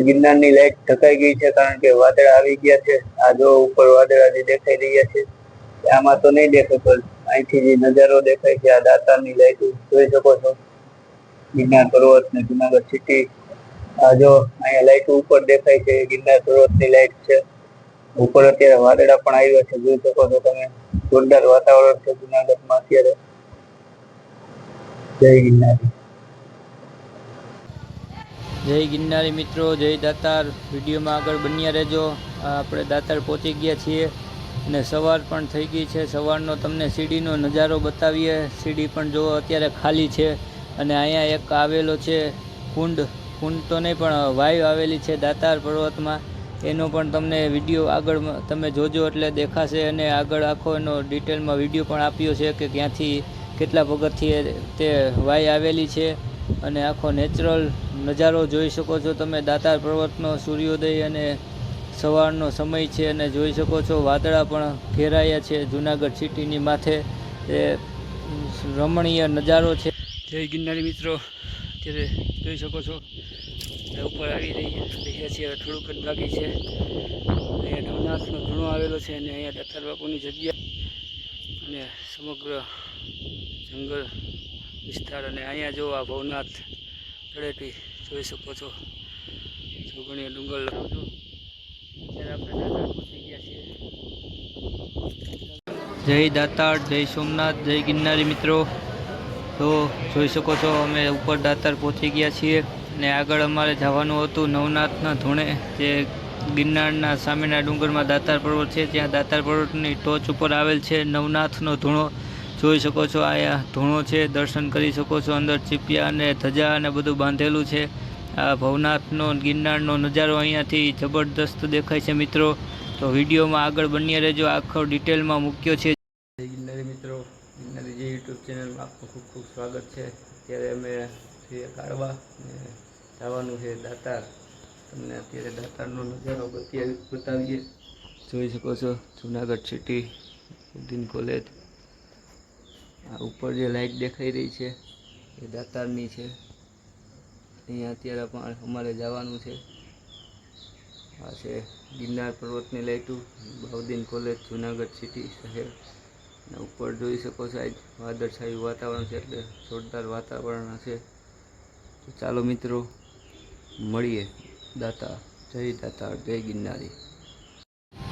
ગિરનારની લાઈટ ઢકાઈ ગઈ છે, કારણ કે વાદળા આવી ગયા છે. આ જો ઉપર વાદળા જે દેખાઈ રહ્યા છે, આમાં તો નહીં દેખાય, પણ અહીંથી જે નજારો દેખાય છે, આ દાતારની લાઈટ જોઈ શકો છો. ગિરનાર પર્વત ને જુનાગઢ સિટી, આ જો અહીંયા લાઈટ ઉપર દેખાય છે, ગિરનાર પર્વતની લાઈટ છે. ઉપર અત્યારે વાદળા પણ આવ્યા છે, જોઈ શકો છો તમે. જોરદાર વાતાવરણ છે જુનાગઢમાં અત્યારે. જય ગિરનારી. જય ગિરનારી મિત્રો, જય દાતાર. વિડીયોમાં આગળ બન્યા રહેજો. આપણે દાતાર પહોંચી ગયા છીએ અને સવાર પણ થઈ ગઈ છે. સવારનો તમને સીડીનો નજારો બતાવીએ. સીડી પણ જો અત્યારે ખાલી છે અને અહીંયા એક આવેલો છે કુંડ તો નહીં પણ વાયુ આવેલી છે દાતાર પર્વતમાં. એનો પણ તમને વિડીયો આગળ તમે જોજો એટલે દેખાશે, અને આગળ આખો એનો ડિટેલમાં વિડીયો પણ આપ્યો છે કે ક્યાંથી કેટલા પગથિયે તે વાય આવેલી છે. અને આખો નેચરલ નજારો જોઈ શકો છો તમે. દાતાર પર્વતનો સૂર્યોદય અને સવારનો સમય છે, અને જોઈ શકો છો વાદળા પણ ઘેરાયા છે જુનાગઢ સિટીની માથે. એ રમણીય નજારો છે. જય ગિરનારી મિત્રો, અત્યારે જોઈ શકો છો ઉપર આવી રહ્યા છીએ. થોડુંક જ બાકી છે. અહીંયા નવનાથનો ધૂણો આવેલો છે અને અહીંયા દાતાર બાપુની જગ્યા અને સમગ્ર જંગલ વિસ્તાર. અને અહીંયા જો આ ભવનાથ તળેટી જોઈ શકો છો. જોગણીયા ડુંગર લાવજો. અત્યારે આપણે દાતાર પહોંચી ગયા છીએ. જય દાતાર, જય સોમનાથ, જય ગિરનારી મિત્રો. તો જોઈ શકો છો અમે ઉપર દાતાર પહોંચી ગયા છીએ અને આગળ અમારે જવાનું હતું નવનાથના ધૂણે, જે ગિરનારના સામેના ડુંગરમાં દાતાર પર્વત છે. ત્યાં દાતાર પર્વતની ટોચ ઉપર આવેલ છે નવનાથનો ધૂણો. જોઈ શકો છો અહીંયા ધૂણો છે, દર્શન કરી શકો છો. અંદર ચીપિયા અને ધજા અને બધું બાંધેલું છે. આ ભવનાથનો ગિરનારનો નજારો અહીંયાથી જબરદસ્ત દેખાય છે મિત્રો. તો વિડીયોમાં આગળ બન્યા રહેજો, આખો ડિટેલમાં મૂક્યો છે. જય ગિરનારી મિત્રો, ગિરનારી જે યુટ્યુબ ચેનલમાં આપનું ખૂબ ખૂબ સ્વાગત છે. અત્યારે અમે છીએ કાળવા ને જવાનું છે દાતાર. તમને અત્યારે દાતારનો નજારો બતાવીએ. જોઈ શકો છો જુનાગઢ સિટી, ઉદ્દીન કોલેજ. આ ઉપર જે લાઈટ દેખાઈ રહી છે એ દાતારની છે. અહીંયા અત્યારે પણ અમારે જવાનું છે. આ છે ગિરનાર પર્વતની લાઈટો, ઉદ્દીન કોલેજ, જુનાગઢ સિટી શહેર. અને ઉપર જોઈ શકો છો આજ વાદળછાયું વાતાવરણ છે, એટલે જોરદાર વાતાવરણ હશે. તો ચાલો મિત્રો મળીએ દાતાર. જય દાતાર, જય ગિરનારી.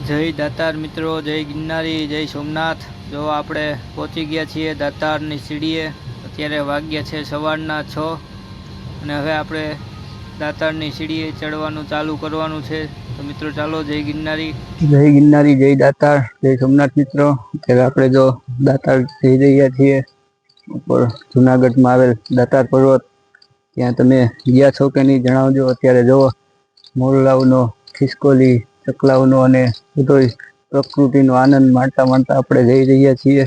જય દાતાર મિત્રો, જય ગિરનારી, જય સોમનાથ. જો આપણે પહોંચી ગયા છીએ દાતારની સીડીએ. અત્યારે વાગ્યા છે સવારના 6 અને હવે આપણે દાતારની સીડીએ ચડવાનું ચાલુ કરવાનું છે. તો મિત્રો ચાલો, જય ગિરનારી. જય ગિરનારી, જય દાતાર, જય સોમનાથ મિત્રો. અત્યારે આપણે જો દાતાર જઈ રહ્યા છીએ. ઉપર જુનાગઢમાં આવેલ દાતાર પર્વત, ત્યાં તમે ગયા છો કે નહીં જણાવજો. અત્યારે જો મોરલાઓનો, ખિસકોલી, ચકલાઓનો અને બધો પ્રકૃતિનો આનંદ માણતા માણતા આપણે જઈ રહ્યા છીએ.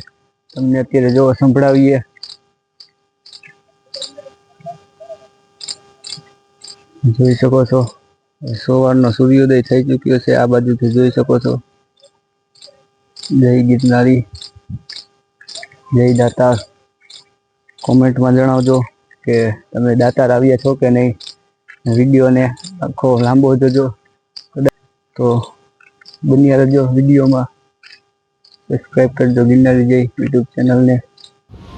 તમને અત્યારે જો સંભળાવીએ. જોઈ શકો છો સવારનો સૂર્યોદય થઈ ચુક્યો છે. આ બાજુથી જોઈ શકો છો. જય ગિરનારી, જય દાતાર. કોમેન્ટમાં જણાવજો કે તમે દાતાર આવ્યા છો કે નહીં. વિડીયોને આખો લાંબો જોજો. તો બન્યા રહેજો વિડીયોમાં. સબસ્ક્રાઈબ કરજો ગિરનારી જય યુટ્યુબ ચેનલને.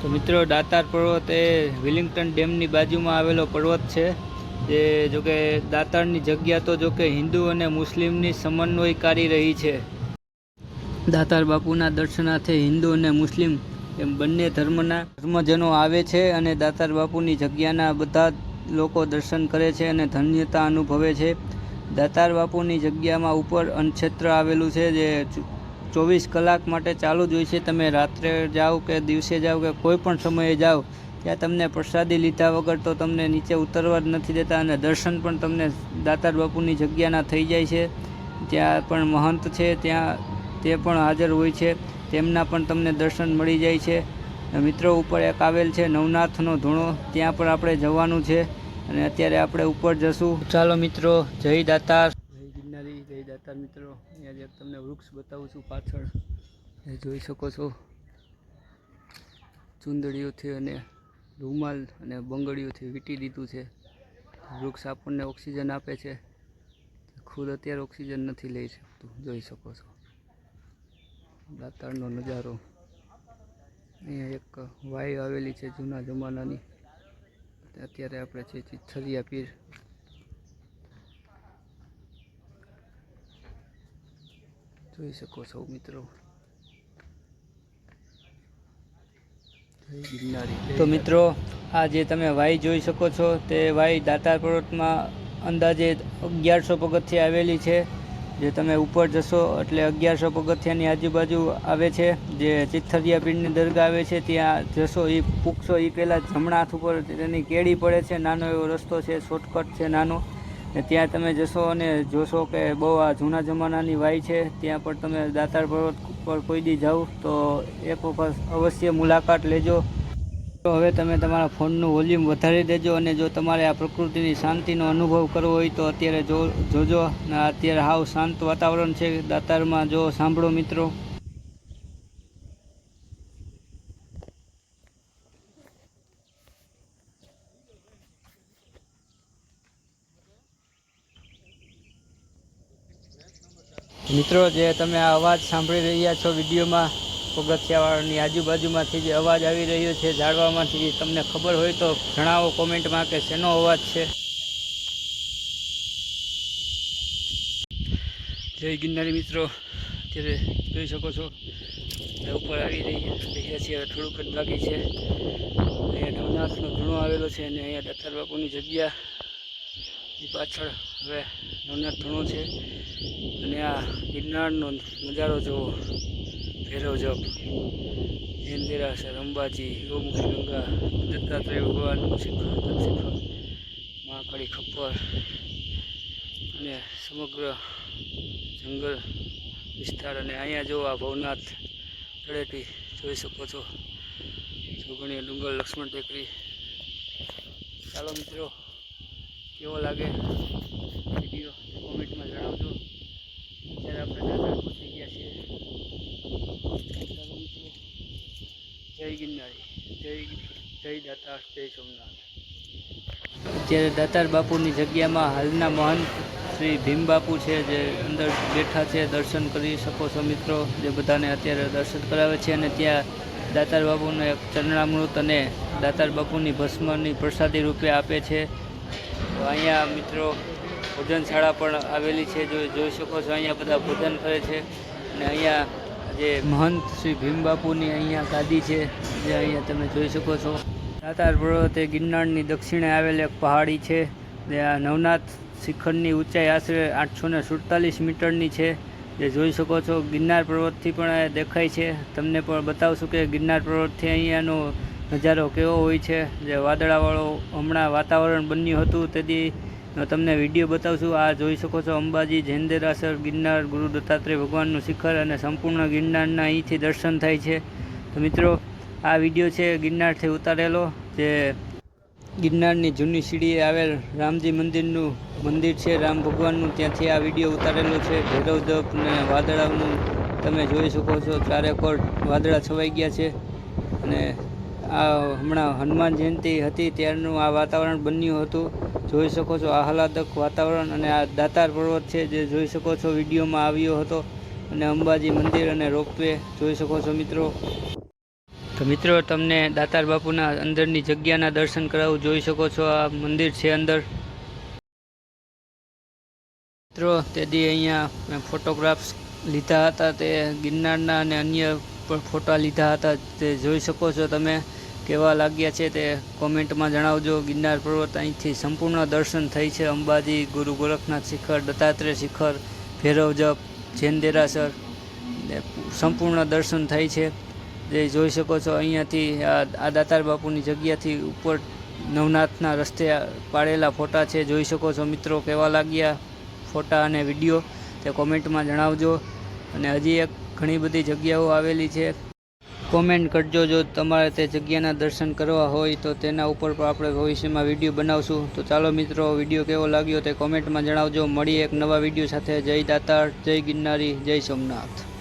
તો મિત્રો દાતાર પર્વત એ વિલિંગ્ટન ડેમની બાજુમાં આવેલો પર્વત છે. જે જોકે દાતારની જગ્યા તો જોકે હિન્દુ અને મુસ્લિમની સમન્વયકારી રહી છે. દાતાર બાપુના દર્શનાર્થે હિન્દુ અને મુસ્લિમ એમ બંને ધર્મજનો આવે છે અને દાતાર બાપુની જગ્યાના બધા લોકો દર્શન કરે છે અને ધન્યતા અનુભવે છે. દાતાર બાપુની જગ્યામાં ઉપર અન્નક્ષેત્ર આવેલું છે, જે 24 કલાક માટે ચાલુ જ હોય છે. તમે રાત્રે જાઓ કે દિવસે જાઓ કે કોઈ પણ સમયે જાઓ, ત્યાં તમને પ્રસાદી લીધા વગર તો તમને નીચે ઉતરવા જ નથી દેતા. અને દર્શન પણ તમને દાતાર બાપુની જગ્યાના થઈ જાય છે. ત્યાં પણ મહંત છે, ત્યાં તે પણ હાજર હોય છે, તેમના પણ તમને દર્શન મળી જાય છે. મિત્રો ઉપર એક આવેલ છે નવનાથનો ધૂણો, ત્યાં પણ આપણે જવાનું છે અને અત્યારે આપણે ઉપર જશું. ચાલો મિત્રો, જય દાતાર, જય ગિરનારી, જય દાતાર મિત્રો. અહીંયા એક તમને વૃક્ષ બતાવું છું પાછળ, એ જોઈ શકો છો. ચુંદડીઓથી અને રૂમાલ અને બંગડીઓથી વીંટી દીધું છે. વૃક્ષ આપણને ઓક્સિજન આપે છે. ખુદ અત્યારે ઓક્સિજન નથી લઈ શકતું, જોઈ શકો છો દાતારનો નજારો. અહીંયા એક વાય આવેલી છે જૂના જમાનાની. અત્યારે આપણે છે ચિત્થરિયા પીર. જોઈ શકો છો મિત્રો. તો મિત્રો, આ જે તમે વાય જોઈ શકો છો તે વાય દાતાર પર્વતમાં અંદાજે 1100 પગથિયા આવેલી છે. જે તમે ઉપર જશો એટલે 1100 પગથિયાની આજુબાજુ આવે છે. જે ચિત્થરિયા પીરની દરગાહ આવે છે ત્યાં જશો એ પૂછશો એ પહેલાં જમણા હાથ ઉપર તેની કેડી પડે છે. નાનો એવો રસ્તો છે, શોર્ટકટ છે નાનો. ને ત્યાં તમે જશો અને જોશો કે બહુ આ જૂના જમાનાની વાય છે. ત્યાં પણ તમે દાતાર પર્વત પર કોઈ દી જાઓ તો એક વખત અવશ્ય મુલાકાત લેજો. તો હવે તમે તમારા ફોનનું વોલ્યુમ વધારી દેજો, અને જો તમારે આ પ્રકૃતિની શાંતિનો અનુભવ કરવો હોય તો અત્યારે જોજો. અત્યારે હાવ શાંત વાતાવરણ છે દાતારમાં, જો સાંભળો મિત્રો. મિત્રો, જે તમે આ અવાજ સાંભળી રહ્યા છો વિડીયોમાં, પગથિયાવાળાની આજુબાજુમાંથી જે અવાજ આવી રહ્યો છે ઝાડવામાંથી, તમને ખબર હોય તો જણાવો કોમેન્ટમાં કે શેનો અવાજ છે. જય ગિરનારી મિત્રો, અત્યારે જોઈ શકો છો ઉપર આવી રહ્યા છીએ. થોડુંક જ બાકી છે. અહીંયા નવનાથનો ધૂણો આવેલો છે અને અહીંયા દાતાર બાપુની જગ્યા પાછળ હવે નવનાથ ધૂણો છે. અને આ ગિરનારનો નજારો જુઓ. ભૈરવ જપ, જૈન દેરાસર, અંબાજી, ગૌમુખી ગંગા, દત્તાત્રેય ભગવાનનું શિખર, મહાકાળી ખપ્પર અને સમગ્ર જંગલ વિસ્તાર. અને અહીંયા જો આ ભવનાથ તળેટી જોઈ શકો છો. જોગણીયા ડુંગર, લક્ષ્મણ ટેકરી. ચાલો મિત્રો, કેવો લાગે વિડીયો કોમેન્ટમાં જણાવજો. અત્યારે આપણે દાતાર પહોંચી ગયા છીએ. ચાલો મિત્રો, જય ગિરનારી, જય દાતાર, જય સોમનાથ. અત્યારે દાતાર બાપુની જગ્યામાં હાલના મહંત શ્રી ભીમ બાપુ છે જે અંદર બેઠા છે. દર્શન કરી શકો છો મિત્રો, જે બધાને અત્યારે દર્શન કરાવે છે. અને ત્યાં દાતાર બાપુને એક ચરણામૃત અને દાતાર બાપુની ભસ્મની પ્રસાદી રૂપે આપે છે. તો અહીંયા મિત્રો ભોજનશાળા પણ આવેલી છે, જોઈ શકો છો. અહીંયા બધા ભોજન કરે છે. અને અહીંયા જે મહંત શ્રી ભીમ બાપુની અહીંયા ગાદી છે, જે અહીંયા તમે જોઈ શકો છો. દાતાર પર્વત એ ગિરનારની દક્ષિણે આવેલ એક પહાડી છે. જે આ નવનાથ શિખરની ઊંચાઈ આશરે 847 મીટરની છે, જે જોઈ શકો છો. ગિરનાર પર્વતથી પણ દેખાય છે. તમને પણ બતાવશું કે ગિરનાર પર્વતથી અહીંયાનો નજારો કેવો હોય છે. જે વાદળાવાળો હમણાં વાતાવરણ બન્યું હતું તેથી તમને વિડીયો બતાવશું. આ જોઈ શકો છો અંબાજી, જૈન દેરાસર, ગિરનાર, ગુરુ દત્તાત્રેય ભગવાનનું શિખર અને સંપૂર્ણ ગિરનારના અહીંથી દર્શન થાય છે. તો મિત્રો, આ વિડીયો છે ગિરનારથી ઉતારેલો, જે ગિરનારની જૂની સીડીએ આવેલ રામજી મંદિરનું મંદિર છે, રામ ભગવાનનું. ત્યાંથી આ વિડીયો ઉતારેલો છે. ભૈરવ જપ ને વાદળાનું તમે જોઈ શકો છો. ચારેકોર વાદળા છવાઈ ગયા છે. અને આ હમણાં હનુમાન જયંતિ હતી ત્યારનું આ વાતાવરણ બન્યું હતું. જોઈ શકો છો આહલાદક વાતાવરણ. અને આ દાતાર પર્વત છે, જે જોઈ શકો છો વિડીયોમાં આવ્યો હતો. અને અંબાજી મંદિર અને રોપવે જોઈ શકો છો મિત્રો. તો મિત્રો, તમને દાતાર બાપુના અંદરની જગ્યાના દર્શન કરાવું. જોઈ શકો છો આ મંદિર છે અંદર. મિત્રો, તેથી અહીંયા મેં ફોટોગ્રાફ્સ લીધા હતા, તે ગિરનારના અને અન્ય પણ ફોટા લીધા હતા. તે જોઈ શકો છો તમે. કેવા લાગ્યા છે તે કોમેન્ટમાં જણાવજો. ગિરનાર પર્વત અહીંથી સંપૂર્ણ દર્શન થઈ છે. અંબાજી, ગુરુ ગોરખનાથ શિખર, દત્તાત્રેય શિખર, ભૈરવ જપ, જૈન દેરાસર સંપૂર્ણ દર્શન થાય છે. જે જોઈ શકો છો અહીંયાથી આ દાતાર બાપુની જગ્યાથી ઉપર નવનાથના રસ્તે પાડેલા ફોટા છે. જોઈ શકો છો મિત્રો. કેવા લાગ્યા ફોટા અને વિડીયો તે કોમેન્ટમાં જણાવજો. અને હજી એક ઘણી બધી જગ્યાઓ આવેલી છે. કોમેન્ટ કરજો જો તમારે તે જગ્યાના દર્શન કરવા હોય તો. તેના ઉપર પણ આપણે ભવિષ્યમાં વિડીયો બનાવશું. તો ચાલો મિત્રો, વિડીયો કેવો લાગ્યો તે કોમેન્ટમાં જણાવજો. મળીએ એક નવા વિડીયો સાથે. જય દાતાર, જય ગિરનારી, જય સોમનાથ.